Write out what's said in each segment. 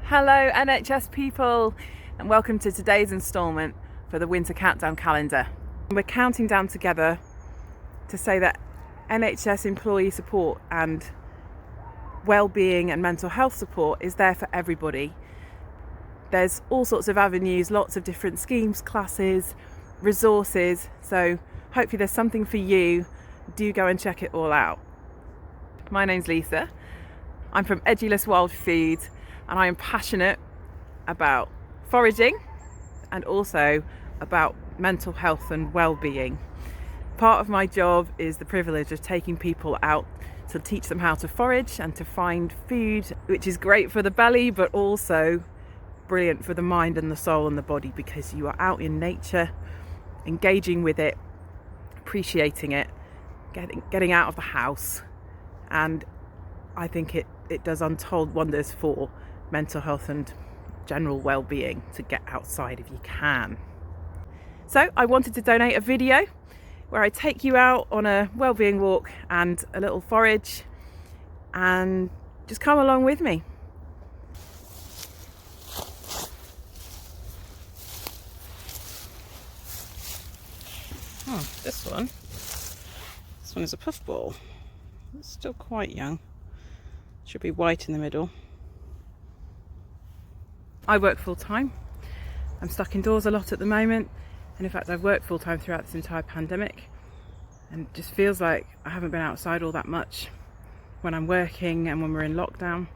Hello NHS people, and welcome to today's instalment for the winter countdown calendar. We're counting down together to say that NHS employee support and wellbeing and mental health support is there for everybody. There's all sorts of avenues, lots of different schemes, classes, resources, so hopefully there's something for you. Do go and check it all out. My name's Lisa. I'm from Edulis Wild Food, and I am passionate about foraging and also about mental health and well-being. Part of my job is the privilege of taking people out to teach them how to forage and to find food, which is great for the belly but also brilliant for the mind and the soul and the body, because you are out in nature, engaging with it, appreciating it, getting out of the house, and I think it does untold wonders for mental health and general well-being to get outside if you can. So I wanted to donate a video where I take you out on a well-being walk and a little forage, and just come along with me. Oh, this one is a puffball. It's still quite young. Should be white in the middle. I work full time. I'm stuck indoors a lot at the moment, and in fact I've worked full time throughout this entire pandemic, and it just feels like I haven't been outside all that much when I'm working and when we're in lockdown.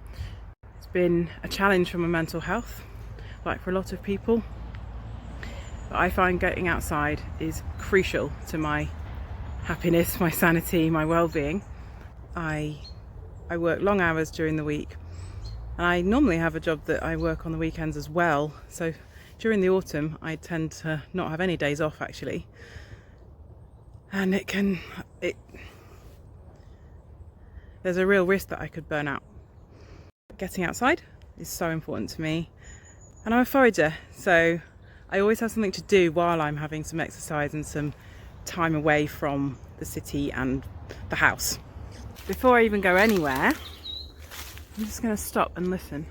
It's been a challenge for my mental health, like for a lot of people, but I find getting outside is crucial to my happiness, my sanity, my well-being. I work long hours during the week, and I normally have a job that I work on the weekends as well, so during the autumn I tend to not have any days off actually, and there's a real risk that I could burn out. Getting outside is so important to me, and I'm a forager, so I always have something to do while I'm having some exercise and some time away from the city and the house. Before I even go anywhere, I'm just going to stop and listen.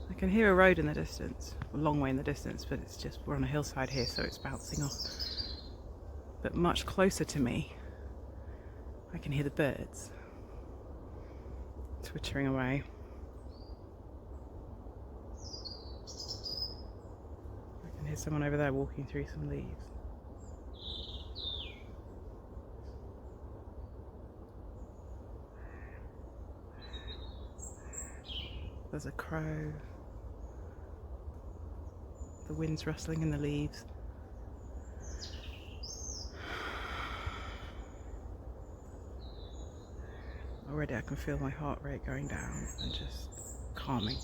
I can hear a road in the distance, a long way in the distance, but it's just, we're on a hillside here, so it's bouncing off. But much closer to me, I can hear the birds twittering away. I can hear someone over there walking through some leaves. There's a crow. The wind's rustling in the leaves. Already I can feel my heart rate going down and just calming.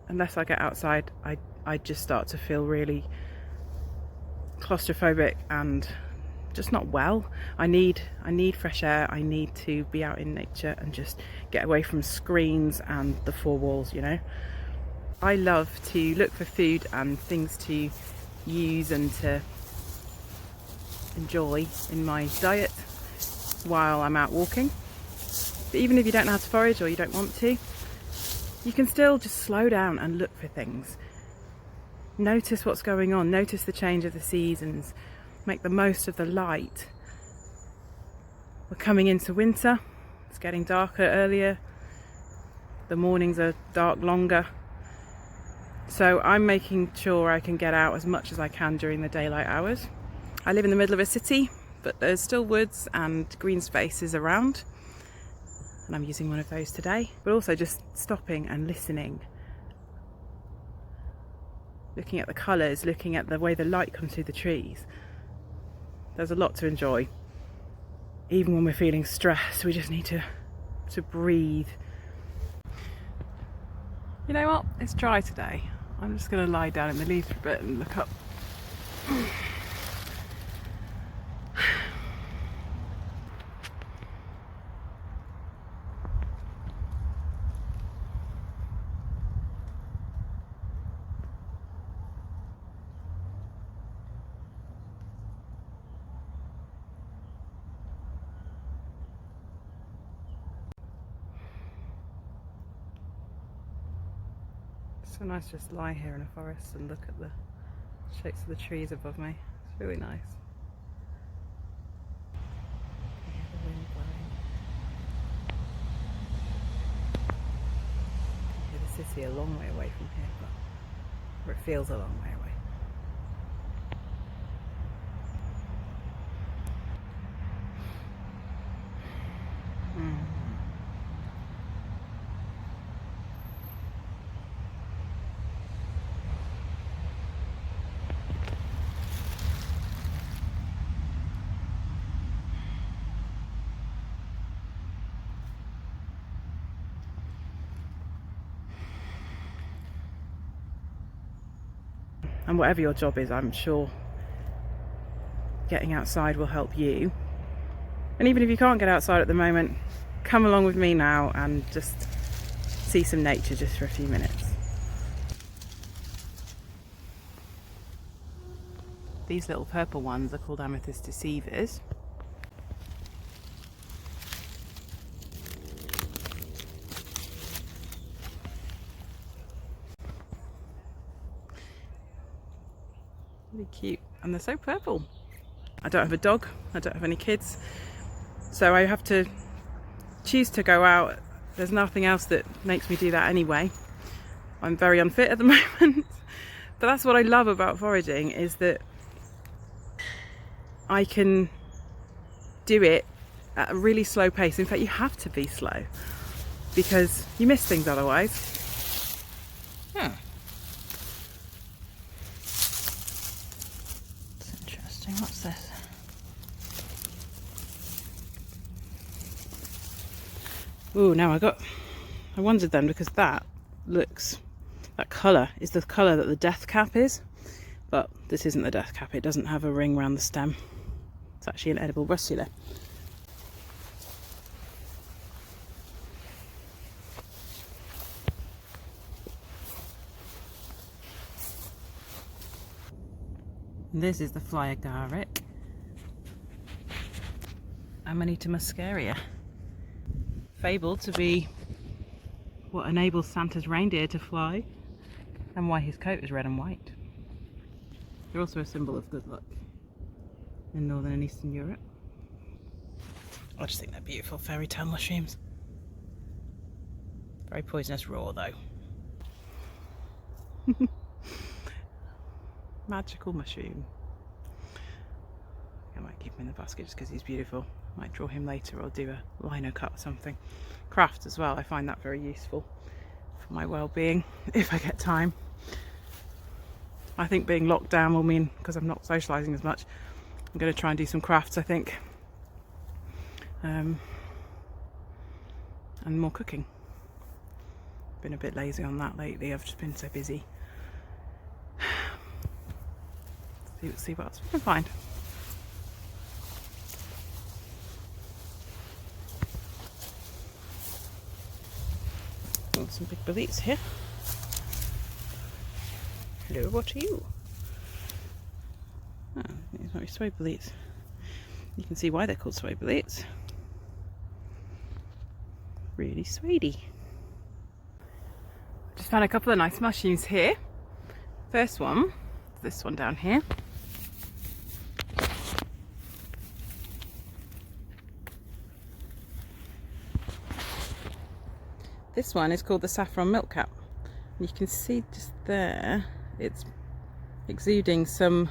Unless I get outside, I just start to feel really claustrophobic and just not well. I need fresh air. I need to be out in nature and just get away from screens and the four walls, you know. I love to look for food and things to use and to enjoy in my diet while I'm out walking. But even if you don't know how to forage or you don't want to, you can still just slow down and look for things. Notice what's going on, notice the change of the seasons, make the most of the light. We're coming into winter, it's getting darker earlier, the mornings are dark longer. So I'm making sure I can get out as much as I can during the daylight hours. I live in the middle of a city, but there's still woods and green spaces around, and I'm using one of those today. But also just stopping and listening, looking at the colours, looking at the way the light comes through the trees. There's a lot to enjoy. Even when we're feeling stressed, we just need to breathe. You know what? It's dry today. I'm just going to lie down in the leaves for a bit and look up. So nice to just lie here in a forest and look at the shapes of the trees above me. It's really nice. Yeah, the wind blowing. I can hear the city a long way away from here, or it feels a long way away. And whatever your job is, I'm sure getting outside will help you. And even if you can't get outside at the moment, come along with me now and just see some nature just for a few minutes. These little purple ones are called amethyst deceivers. Really cute, and they're so purple. I don't have a dog, I don't have any kids, so I have to choose to go out. There's nothing else that makes me do that anyway. I'm very unfit at the moment, but that's what I love about foraging, is that I can do it at a really slow pace. In fact, you have to be slow because you miss things otherwise. What's this? Oh, now I wondered then, because that colour is the colour that the death cap is, but this isn't the death cap. It doesn't have a ring around the stem. It's actually an edible brussula. This is the fly agaric, Amanita muscaria, fabled to be what enables Santa's reindeer to fly and why his coat is red and white. They're also a symbol of good luck in Northern and Eastern Europe. I just think they're beautiful fairy tale mushrooms. Very poisonous raw though. Magical mushroom. I might keep him in the basket just because he's beautiful. Might draw him later or do a lino cut or something. Craft as well, I find that very useful for my well-being if I get time. I think being locked down will mean, because I'm not socialising as much, I'm going to try and do some crafts, I think, and more cooking. Been a bit lazy on that lately, I've just been so busy. See what else we can find. Oh, some big boletes here. Hello, what are you? Oh, these might be sway boletes. You can see why they're called sway boletes. Really swady. Just found a couple of nice mushrooms here. First one, this one down here. This one is called the Saffron Milk Cap. You can see just there, it's exuding some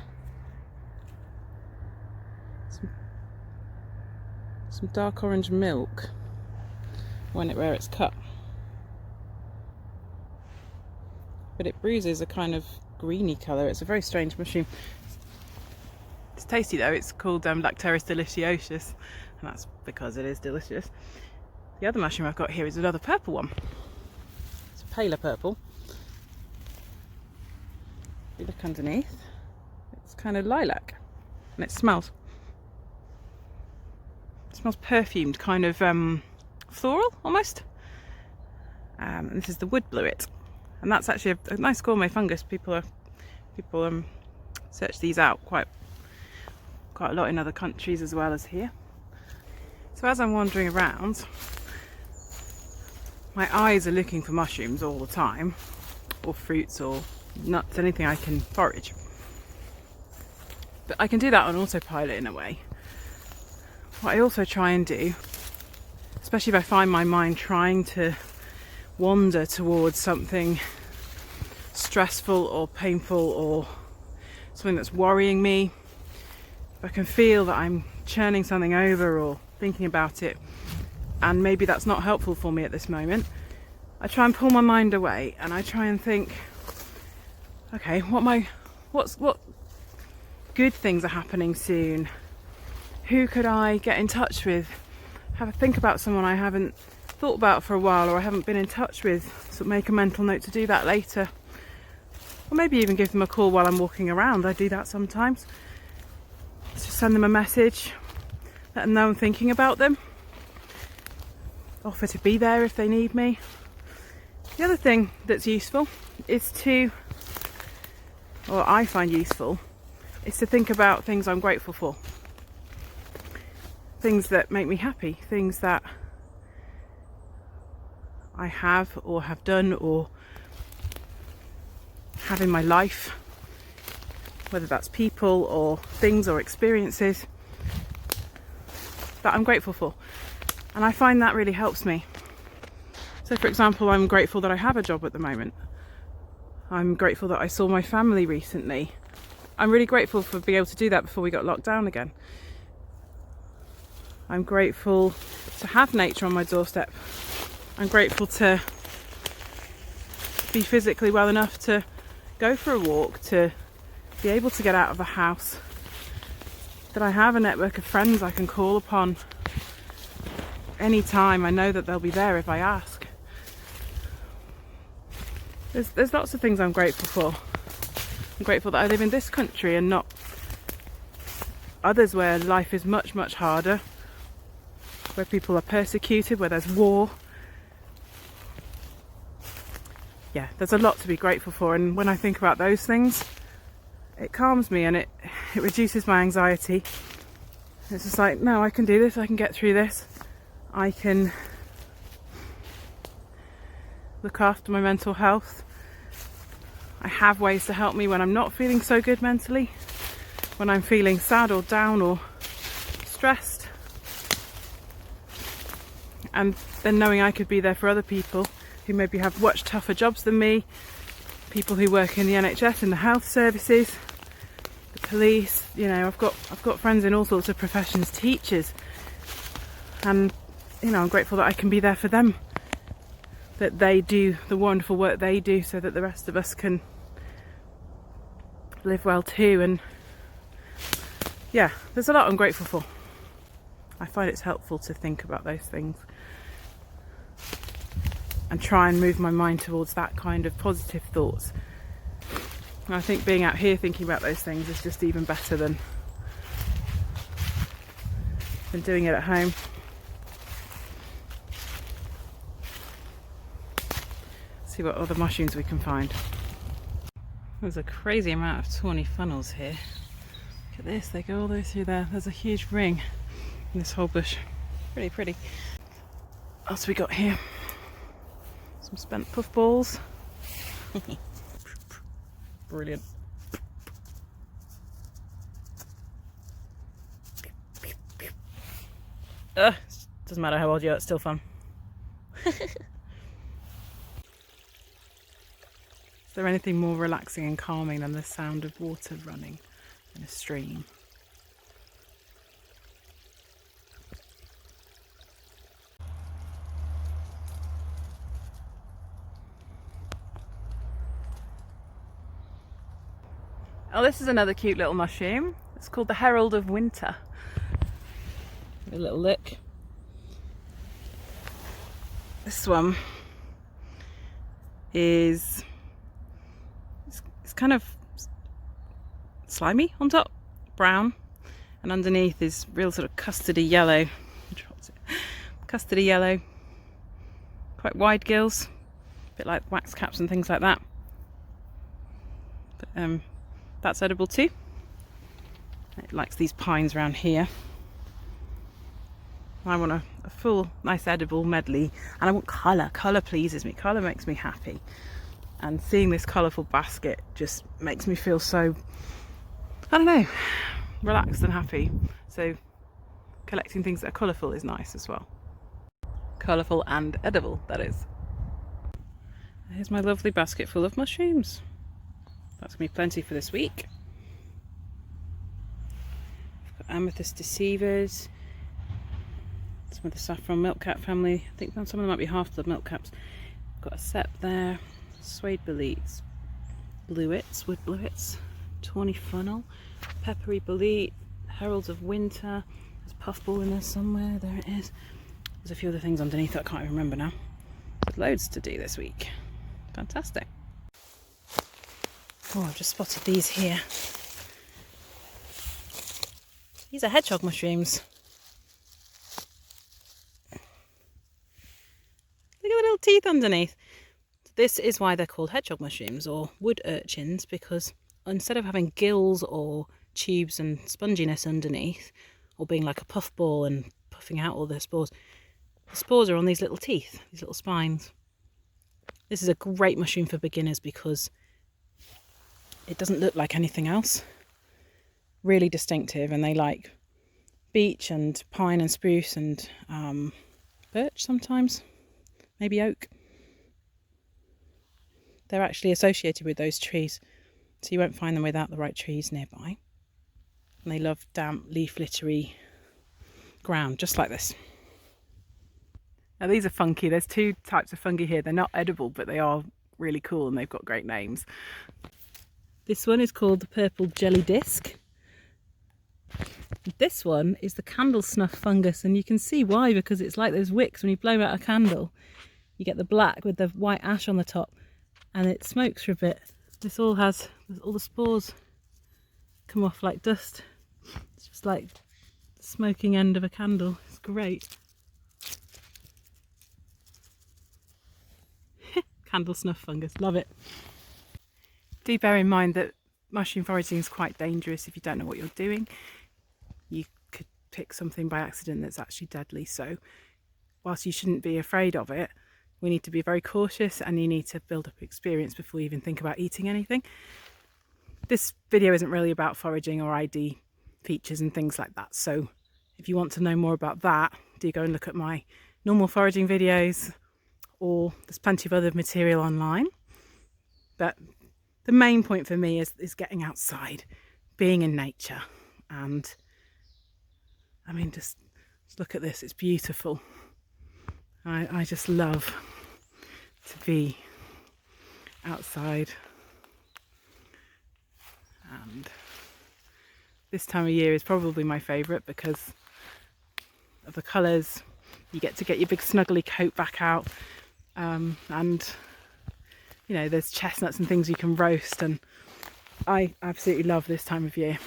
dark orange milk where it's cut. But it bruises a kind of greeny colour. It's a very strange mushroom. It's tasty though. It's called Lacteris deliciosus, and that's because it is delicious. The other mushroom I've got here is another purple one. It's a paler purple. If you look underneath, it's kind of lilac, and it smells perfumed, kind of floral almost. And this is the wood bluet, and that's actually a nice gourmet fungus. People search these out quite a lot in other countries as well as here. So as I'm wandering around, my eyes are looking for mushrooms all the time, or fruits or nuts, anything I can forage. But I can do that on autopilot in a way. What I also try and do, especially if I find my mind trying to wander towards something stressful or painful or something that's worrying me, if I can feel that I'm churning something over or thinking about it and maybe that's not helpful for me at this moment, I try and pull my mind away and I try and think, okay, what good things are happening soon? Who could I get in touch with? Have a think about someone I haven't thought about for a while or I haven't been in touch with, so make a mental note to do that later. Or maybe even give them a call while I'm walking around. I do that sometimes. Just send them a message, let them know I'm thinking about them. Offer to be there if they need me. The other thing that's useful is or I find useful, is to think about things I'm grateful for. Things that make me happy, things that I have or have done or have in my life, whether that's people or things or experiences that I'm grateful for. And I find that really helps me. So for example, I'm grateful that I have a job at the moment. I'm grateful that I saw my family recently. I'm really grateful for being able to do that before we got locked down again. I'm grateful to have nature on my doorstep. I'm grateful to be physically well enough to go for a walk, to be able to get out of the house, that I have a network of friends I can call upon anytime. I know that they'll be there if I ask. There's lots of things I'm grateful for. I'm grateful that I live in this country and not others where life is much, much harder, where people are persecuted, where there's war. Yeah, there's a lot to be grateful for, and when I think about those things, it calms me and it reduces my anxiety. It's just like, no, I can do this, I can get through this, I can look after my mental health. I have ways to help me when I'm not feeling so good mentally, when I'm feeling sad or down or stressed. And then knowing I could be there for other people who maybe have much tougher jobs than me, people who work in the NHS, in the health services, the police, you know, I've got friends in all sorts of professions, teachers, and you know, I'm grateful that I can be there for them, that they do the wonderful work they do so that the rest of us can live well too. And yeah, there's a lot I'm grateful for. I find it's helpful to think about those things and try and move my mind towards that kind of positive thoughts. And I think being out here thinking about those things is just even better than doing it at home. See what other mushrooms we can find. There's a crazy amount of tawny funnels here. Look at this, they go all the way through there. There's a huge ring in this whole bush. Really pretty. What else we got here? Some spent puffballs. Brilliant. Doesn't matter how old you are, it's still fun. Is there anything more relaxing and calming than the sound of water running in a stream? Oh, this is another cute little mushroom. It's called the Herald of Winter. A little look. This one is it's kind of slimy on top, brown, and underneath is real sort of custardy yellow. Custardy yellow, quite wide gills, a bit like wax caps and things like that. But that's edible too. It likes these pines around here. I want a full, nice edible medley, and I want colour. Colour pleases me. Colour makes me happy. and seeing this colourful basket just makes me feel so, I don't know, relaxed and happy. So collecting things that are colourful is nice as well. Colourful and edible, that is. Here's my lovely basket full of mushrooms. That's going to be plenty for this week. I've got amethyst deceivers, some of the Saffron Milk Cap family. I think some of them might be half-blood milk caps. I've got a sep there, suede boletes, bluets, wood bluets, tawny funnel, peppery bolete, heralds of winter. There's puffball in there somewhere, there it is. There's a few other things underneath that I can't even remember now. There's loads to do this week. Fantastic. Oh, I've just spotted these here. These are hedgehog mushrooms. Look at the little teeth underneath. This is why they're called hedgehog mushrooms or wood urchins, because instead of having gills or tubes and sponginess underneath, or being like a puffball and puffing out all the spores are on these little teeth, these little spines. This is a great mushroom for beginners because it doesn't look like anything else. Really distinctive, and they like beech and pine and spruce and birch sometimes, maybe oak. They're actually associated with those trees, so you won't find them without the right trees nearby. And they love damp, leaf-littery ground, just like this. Now these are funky. There's two types of fungi here. They're not edible, but they are really cool and they've got great names. This one is called the purple jelly disc. This one is the candle snuff fungus, and you can see why, because it's like those wicks when you blow out a candle. You get the black with the white ash on the top and it smokes for a bit. This all has, all the spores come off like dust. It's just like the smoking end of a candle. It's great. Candle snuff fungus, love it. Do bear in mind that mushroom foraging is quite dangerous if you don't know what you're doing. You could pick something by accident that's actually deadly, so whilst you shouldn't be afraid of it, we need to be very cautious and you need to build up experience before you even think about eating anything. This video isn't really about foraging or ID features and things like that, so if you want to know more about that, do go and look at my normal foraging videos, or there's plenty of other material online. But the main point for me is getting outside, being in nature, and I mean, just look at this, it's beautiful. I just love to be outside, and this time of year is probably my favourite because of the colours. You get to get your big snuggly coat back out, and you know, there's chestnuts and things you can roast, and I absolutely love this time of year.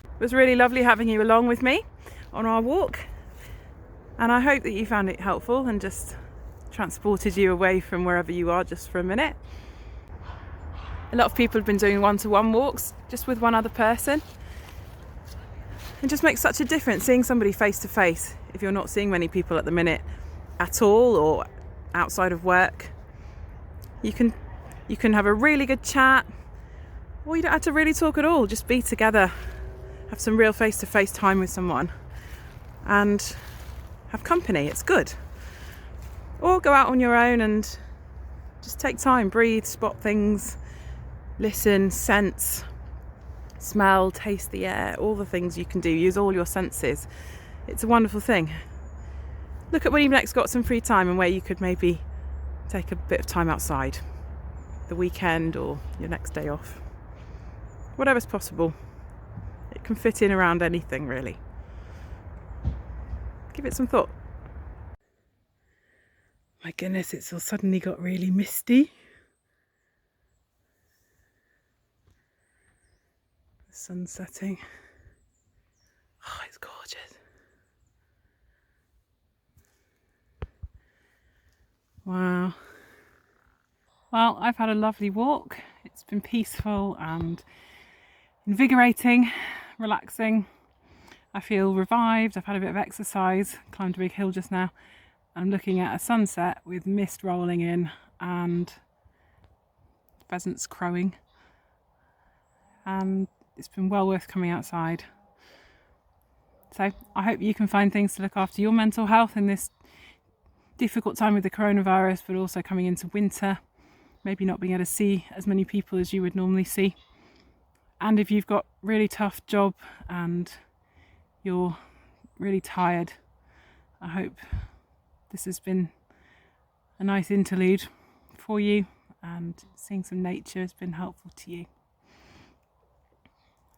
It was really lovely having you along with me on our walk, and I hope that you found it helpful and just transported you away from wherever you are just for a minute. A lot of people have been doing one-to-one walks just with one other person. It just makes such a difference seeing somebody face to face if you're not seeing many people at the minute at all, or outside of work. You can have a really good chat, or you don't have to really talk at all. Just be together, have some real face to face time with someone and have company. It's good. Or go out on your own and just take time, breathe, spot things, listen, sense, smell, taste the air, all the things you can do. Use all your senses. It's a wonderful thing. Look at when you've next got some free time and where you could maybe take a bit of time outside, the weekend or your next day off. Whatever's possible. It can fit in around anything, really. Give it some thought. My goodness, it's all suddenly got really misty. The sun's setting. Oh, it's gorgeous. Wow. Well, I've had a lovely walk. It's been peaceful and invigorating, relaxing. I feel revived. I've had a bit of exercise, climbed a big hill just now. I'm looking at a sunset with mist rolling in, and pheasants crowing, and it's been well worth coming outside. So I hope you can find things to look after your mental health in this difficult time with the coronavirus, but also coming into winter, maybe not being able to see as many people as you would normally see. And if you've got really tough job and you're really tired, I hope this has been a nice interlude for you, and seeing some nature has been helpful to you.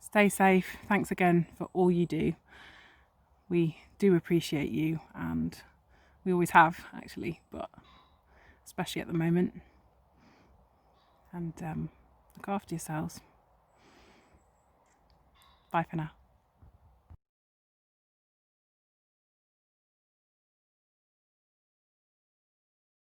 Stay safe. Thanks again for all you do. We do appreciate you, and we always have, actually, but especially at the moment. And look after yourselves. Bye for now.